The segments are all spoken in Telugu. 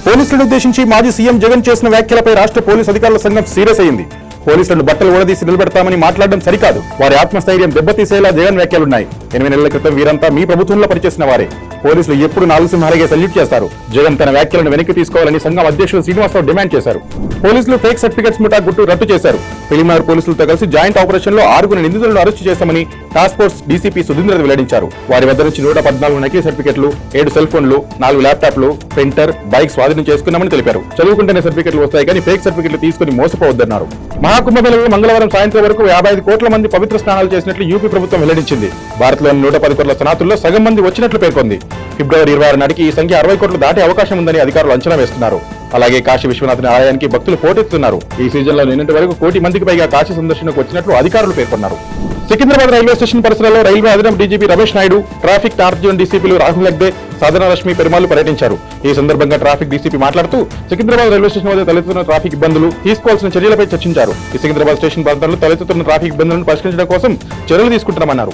పోలీసులను ఉద్దేశించి మాజీ సీఎం జగన్ చేసిన వ్యాఖ్యలపై రాష్ట్ర పోలీసు అధికారుల సంఘం సీరియస్ అయింది. పోలీసులను బట్టలు ఊడదీసి నిలబెడతామని మాట్లాడడం సరికాదు. వారి ఆత్మస్థైర్యం దెబ్బతీసేలా జగన్ వ్యాఖ్యలున్నాయి. 8 నెలల క్రితం వీరంతా మీ ప్రభుత్వంలో పనిచేసిన వారే. పోలీసులు ఎప్పుడు 4 సింహాలకే సల్యూట్ చేస్తారు. జగన్ తన వ్యాఖ్యలను వెనక్కి తీసుకోవాలని సంఘం అధ్యక్షులు శ్రీనివాసరావు డిమాండ్ చేశారు. పోలీసులు ఫేక్ సర్టిఫికెట్స్ ముఠా గుట్టు రట్టు చేశారు. ఫిలింనగర్ పోలీసులతో కలిసి జాయింట్ ఆపరేషన్ లో 6 నిందితులను అరెస్టు చేశామని టాస్క్ ఫోర్స్ డీసీపీ సుధీంద్ర వెల్లడించారు. వారి వద్ద నుంచి 114 నకిలీ సర్టిఫికెట్లు, 7 సెల్ ఫోన్లు, 4 ల్యాప్టాప్లు, ప్రింటర్, బైక్ స్వాధీనం చేసుకున్నామని తెలిపారు. చదువుకుంటేనే సర్టిఫికెట్లు వస్తాయి కానీ ఫేక్ సర్టిఫికెట్లు తీసుకుని మోసపోవద్దన్నారు. మహాకుంభమేళలో మంగళవారం సాయంత్రం వరకు 55 కోట్ల మంది పవిత్ర స్నానాలు చేసినట్లు యూపీ ప్రభుత్వం వెల్లడించింది. భారత్లోని 110 కోట్ల స్నాతుల్లో సగం మంది వచ్చినట్లు పేర్కొంది. ఫిబ్రవరి 26 నాటికి ఈ సంఖ్య 60 కోట్లు దాటే అవకాశం ఉందని అధికారులు అంచనా వేస్తున్నారు. అలాగే కాశీ విశ్వనాథుని ఆలయానికి భక్తులు పోటెత్తుతున్నారు. ఈ సీజన్లో నిన్నటి వరకు 1 కోటి మందికి పైగా కాశీ సందర్శనకు వచ్చినట్లు అధికారులు పేర్కొన్నారు. సికింద్రాబాద్ రైల్వే స్టేషన్ పరిసరాల్లో రైల్వే అదనపు DGP Ramesh Naidu, traffic north zone డీసీపీలు రాహుల్ హెగ్డే, సాధన లక్ష్మి పెరుమాళ్లు పర్యటించారు. ఈ సందర్భంగా ట్రాఫిక్ డీసీపీ మాట్లాడుతూ సికింద్రాబాద్ రైల్వే స్టేషన్ వద్ద తలెత్తుతున్న ట్రాఫిక్ ఇబ్బందులు, తీసుకోవాల్సిన చర్యలపై చర్చించారు. ఈ సికింద్రాబాద్ స్టేషన్ ప్రాంతాల్లో తలెత్తుతున్న ట్రాఫిక్ ఇబ్బందులను పరిష్కరించడం కోసం చర్యలు తీసుకుంటున్నామన్నారు.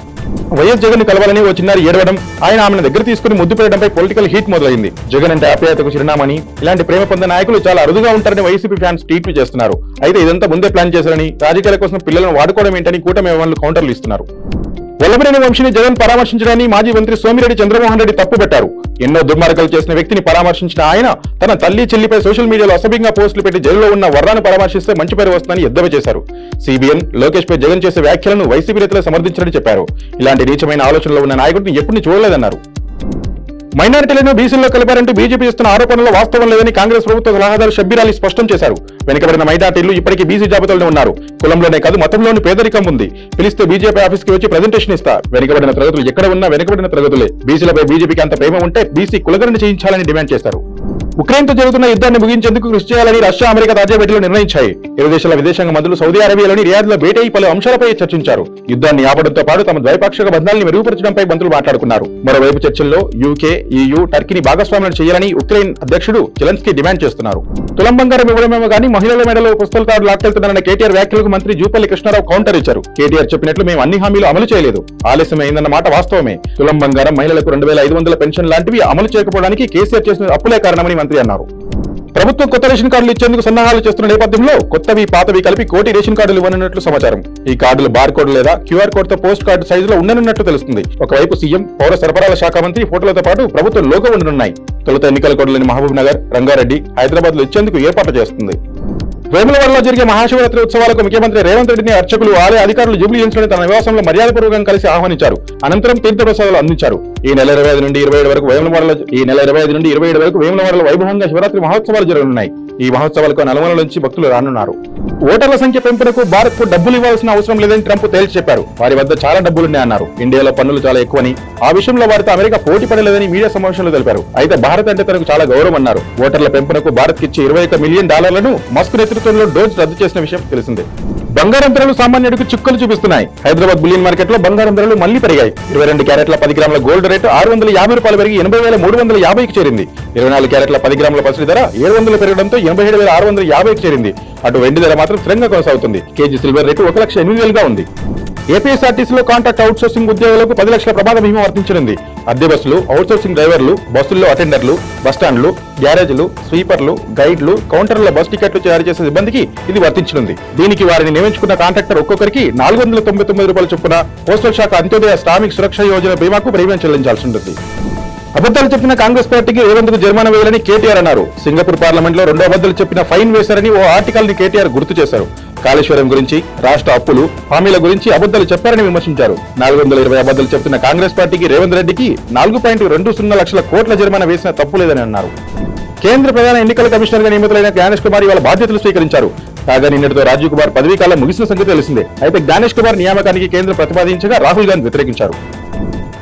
వైఎస్ జగన్ ని కలవాలని ఓ చిన్నారి ఏడవడం, ఆయన ఆమెను దగ్గర తీసుకుని ముద్దు పెట్టడంపై పొలిటికల్ హీట్ మొదలైంది. జగన్ అంటే ఆప్యాయతకు చిరునామని, ఇలాంటి ప్రేమ పొందిన నాయకులు చాలా అరుదుగా ఉంటారని వైసీపీ ఫ్యాన్స్ ట్వీట్లు చేస్తున్నారు. అయితే ఇదంతా ముందే ప్లాన్ చేశారని, రాజకీయాల కోసం పిల్లలను వాడుకోవడం ఏంటని కూటమి వాళ్ళు కౌంటర్లు ఇస్తున్నారు. వల్లభనేని వంశీని జగన్ పరామర్శించడాన్ని మాజీ మంత్రి సోమిరెడ్డి చంద్రమోహన్ రెడ్డి తప్పుపెట్టారు. ఎన్నో దుర్మార్గాలు చేసిన వ్యక్తిని పరామర్శించిన ఆయన తన తల్లి చెల్లిపై సోషల్ మీడియాలో అసభ్యంగా పోస్టులు పెట్టి జైల్లో ఉన్న వర్రాను పరామర్శిస్తే మంచి పేరు వస్తుందని ఎద్దేవా చేశారు. సిబిఎన్, లోకేష్ పై జగన్ చేసే వ్యాఖ్యలను వైసీపీ నేతలు సమర్థించారని చెప్పారు. ఇలాంటి నీచమైన ఆలోచనలో ఉన్న నాయకుడిని ఎప్పుడు చూడలేదన్నారు. మైనారిటీలను బీసీల్లో కలిపారంటూ బీజేపీ చేస్తున్న ఆరోపణలో వాస్తవం లేదని కాంగ్రెస్ ప్రభుత్వ సలహాదారు షబ్బీర్ అలీ స్పష్టం చేశారు. వెనుకబడిన మైనారిటీలు ఇప్పటికీ బీసీ జాబితాలోనే ఉన్నారు. కులంలోనే కాదు మొత్తంలోని పేదరికం ఉంది. పిలిస్తే బీజేపీ ఆఫీస్కి వచ్చి ప్రజెంటేషన్ ఇస్తా. వెనుకబడిన తరగతులు ఎక్కడ ఉన్నా వెనుకబడిన తరగతులే. బీసీలపై బీజేపీకి అంత ప్రేమ ఉంటే బీసీ కులగణన చేయించాలని డిమాండ్ చేశారు. ఉక్రెయిన్ తో జరుగుతున్న యుద్ధాన్ని ముగించేందుకు కృషి చేయాలని రష్యా, అమెరికా తాజా భేటీలో నిర్ణయించాయి. ఇరు దేశాల విదేశాంగ మంత్రులు సౌదీ అరేబియాలోని రియాద్లో భేటీ అయి పలు అంశాలపై చర్చించారు. యుద్ధాన్ని ఆపడంతో పాటు తమ ద్వైపాక్షిక బంధాలను మెరుగుపరచడంపై మంత్రులు మాట్లాడుకున్నారు. మరోవైపు చర్చల్లో యూకే, EU, టర్కీని భాగస్వామ్యం చేయాలని ఉక్రెయిన్ అధ్యక్షుడు జెలెన్స్కీ డిమాండ్ చేస్తున్నారు. తులం బంగారం ఇవ్వడమేమో కానీ మహిళల మెడలో పుస్తల తాడు లాక్కెళ్తున్నారన్న కేటీఆర్ వ్యాఖ్యలకు మంత్రి జూపల్లి కృష్ణారావు కౌంటర్ ఇచ్చారు. కేటీఆర్ చెప్పినట్లు మేము అన్ని హామీలు అమలు చేయలేదు, ఆలస్యమైందన్న మాట వాస్తవమే. తులం బంగారం, మహిళలకు 2500 పెన్షన్ లాంటివి అమలు చేయకపోవడానికి కేసీఆర్ చేసిన అప్పులే కారణమని మంత్రి అన్నారు. ప్రభుత్వం కొత్త రేషన్ కార్డులు ఇచ్చేందుకు సన్నాహాలు చేస్తున్న నేపథ్యంలో కొత్తవి, పాతవి కలిపి 1 కోటి రేషన్ కార్డులు ఇవ్వనున్నట్లు సమాచారం. ఈ కార్డులు బార్ కోడ్ లేదా క్యూఆర్ కోడ్ తో పోస్ట్ కార్డు సైజులో ఉండనున్నట్లు తెలుస్తుంది. ఒకవైపు సీఎం, పౌర సరఫరాల శాఖ మంత్రి ఫోటోలతో పాటు ప్రభుత్వం లోగో ఉండనున్నాయి. తొలుత ఎన్నికల కోడ్లని మహబూబ్ నగర్, రంగారెడ్డి, హైదరాబాద్ లో ఇచ్చేందుకు ఏర్పాటు చేస్తుంది. వేములవాడలో జరిగే మహాశివరాత్రి ఉత్సవాలకు ముఖ్యమంత్రి రేవంత్ రెడ్డిని అర్చకులు, ఆలయ అధికారులు జూబ్లీ హిల్స్ లోని తన నివాసంలో మర్యాదపూర్వకంగా కలిసి ఆహ్వానించారు. అనంతరం తీర్థప్రసాదాలు అందించారు. ఈ నెల 25 నుండి 27 వరకు వేములవాడలో వైభవంగా శివరాత్రి మహోత్సవాలు జరగనున్నాయి. ఈ మహోత్సవాలకు నలుమూలల నుంచి భక్తులు రానున్నారు. ఓటర్ల సంఖ్య పెంపునకు భారత్ కు డబ్బులు ఇవ్వాల్సిన అవసరం లేదని ట్రంప్ తేల్చి చెప్పారు. వారి వద్ద చాలా డబ్బులున్నాయన్నారు. ఇండియాలో పన్నులు చాలా ఎక్కువని, ఆ విషయంలో వారితో అమెరికా పోటీ పడలేదని మీడియా సమావేశంలో తెలిపారు. అయితే భారత్ అంటే తనకు చాలా గౌరవం అన్నారు. ఓటర్ల పెంపునకు భారత్ కిచ్చే $21 మిలియన్ మస్క్ నేతృత్వంలో డోజ్ రద్దు చేసిన విషయం తెలిసిందే. బంగారం ధరలు సామాన్యుడికి చుక్కలు చూపిస్తున్నాయి. హైదరాబాద్ బులియన్ మార్కెట్ లో బంగారం ధరలు మళ్లీ పెరిగాయి. 22 క్యారెట్ల 10 గ్రాముల గోల్డ్ రేటు $650 పెరిగి 80,350కి చేరింది. 24 క్యారెట్ల 10 గ్రాముల పసిడి ధర 700 పెరగడంతో 87,650కి చేరింది. అటు వెండి ధర మాత్రం స్థిరంగా కొనసాగుతుంది. కేజీ సిల్వర్ రేటు 1,08,000గా ఉంది. ఏపీఎస్ఆర్టీసీలో కాంట్రాక్ట్ అవుట్సోర్సింగ్ ఉద్యోగులకు 10 లక్షల ప్రమాద బీమా వర్తించనుంది. అద్దె బస్సులు, అవుట్సోర్సింగ్ డ్రైవర్లు, బస్సుల్లో అటెండర్లు, బస్టాండ్లు, గ్యారేజ్లు, స్వీపర్లు, గైడ్లు, కౌంటర్ల బస్ టికెట్లు తయారు చేసే సిబ్బందికి ఇది వర్తించనుంది. దీనికి వారిని నియమించుకున్న కాంట్రాక్టర్ ఒక్కొక్కరికి $499 చొప్పున పోస్టల్ శాఖ అంత్యోదయ శ్రామిక్ సురక్ష యోజన బీమాకు ప్రీమియం చెల్లించాల్సి ఉంటుంది. అబద్ధాలు చెప్పిన కాంగ్రెస్ పార్టీకి రేవంత్కు జరిమానా వేయాలని కేటీఆర్ అన్నారు. సింగపూర్ పార్లమెంట్ లో 2 అబద్ధాలు చెప్పిన ఫైన్ వేశారని ఓ ఆర్టికల్ ని కేటీఆర్ గుర్తు చేశారు. కాళేశ్వరం గురించి, రాష్ట్ర అప్పులు, హామీల గురించి అబద్ధాలు చెప్పారని విమర్శించారు. 420 అబద్ధాలు చెప్తున్న కాంగ్రెస్ పార్టీకి రేవంత్ రెడ్డికి 4.20 లక్షల కోట్ల జరిమానా వేసిన తప్పు లేదని అన్నారు. కేంద్ర ప్రధాన ఎన్నికల కమిషనర్ గా నియమితులైన జ్ఞానేష్ కుమార్ ఇవాళ బాధ్యతలు స్వీకరించారు. కాగా నిన్నటితో రాజీవ్ కుమార్ పదవీ కాలం ముగిసిన సంగతి తెలిసిందే. అయితే జ్ఞానేష్ కుమార్ నియామకానికి కేంద్రం ప్రతిపాదించగా రాహుల్ గాంధీ వ్యతిరేకించారు.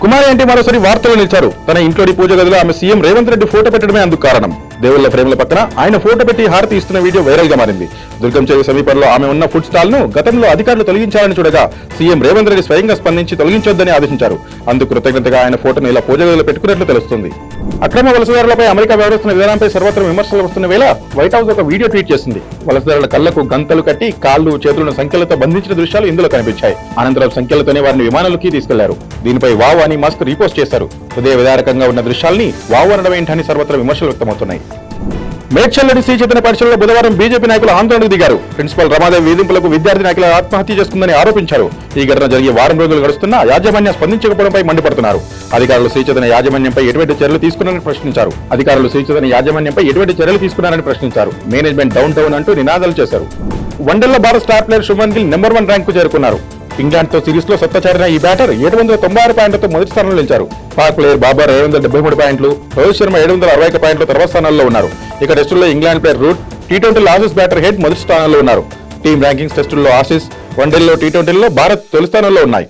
కుమారి అంటే మరోసారి వార్తలు నిలిచారు. తన ఇంట్లోని పూజ గదిలో ఆమె సీఎం రేవంత్ రెడ్డి ఫోటో పెట్టడమే అందుకు కారణం. దేవుళ్ల ఫ్రేమ్ల పక్కన ఆయన ఫోటో పెట్టి హారతి ఇస్తున్న వీడియో వైరల్ గా మారింది. దుర్గం చెరువు సమీపంలో ఆమె ఉన్న ఫుడ్ స్టాల్ ను గతంలో అధికారులు తొలగించాలని చూడగా సీఎం రేవంత్ రెడ్డి స్వయంగా స్పందించి తొలగించొద్దని ఆదేశించారు. అందుకు కృతజ్ఞతగా ఆయన ఫోటోను ఇలా పూజ గదిలో పెట్టుకున్నట్లు తెలుస్తుంది. అక్రమ వలసదారులపై అమెరికా వ్యవహరిస్తున్న విధానంపై సర్వత్రా విమర్శలు వస్తున్న వేళ వైట్ హౌస్ ఒక వీడియో ట్వీట్ చేసింది. వలసదారుల కళ్లకు గంతలు కట్టి కాళ్లు, చేతులను సంఖ్యలతో బంధించిన దృశ్యాలు ఇందులో కనిపించాయి. అనంతరం సంఖ్యలతోనే వారిని విమానాలకి తీసుకెళ్లారు. దీనిపై వావ్ అని మస్క్ రీపోస్ట్ చేశారు. హృదయ విదారకంగా ఉన్న దృశ్యాల్ని వావ్ అనడం ఏంటని సర్వత్రా విమర్శలు వ్యక్తమవుతున్నాయి. మేడ్చల్లోని శ్రీ చైతన్య పాఠశాలలో బుధవారం బీజేపీ నాయకులు ఆందోళనకు దిగారు. ప్రిన్సిపల్ రమాదేవి వేధింపులకు విద్యార్థి నాయకులు ఆత్మహత్య చేసుకుందని ఆరోపించారు. ఈ ఘటన జరిగి వారం రోజులు గడుస్తున్నా యాజమాన్యం స్పందించకపోవడంపై మండిపడుతున్నారు. అధికారులు శ్రీ చైతన్య యాజమాన్యంపై ఎటువంటి చర్యలు తీసుకున్నారని ప్రశ్నించారు. మేనేజ్మెంట్ డౌన్ టౌన్ అంటూ నినాదాలు చేశారు. వన్డేల్లో Bharat star player Shubman Gill number 1 rank చేరుకున్నారు. ఇంగ్లాండ్ తో సిరీస్ లో సత్తా చారిన ఈ బ్యాటర్ 796 పాయింట్లతో మొదటి స్థానంలో నిలిచారు. పాక్ ప్లేయర్ బాబర్ 773 పాయింట్లు, రోహిత్ శర్మ 761 పాయింట్లు తర్వాత స్థానాల్లో ఉన్నారు. ఇక టెస్టుల్లో ఇంగ్లాండ్ ప్లేయర్ రూట్, టీ20లో ఆసీస్ బ్యాటర్ హెడ్ మొదటి స్థానంలో ఉన్నారు. టీమ్ ర్యాంకింగ్స్ టెస్టుల్లో ఆసీస్, వన్డేల్లో టీ20లో భారత్ తొలి స్థానంలో ఉన్నాయి.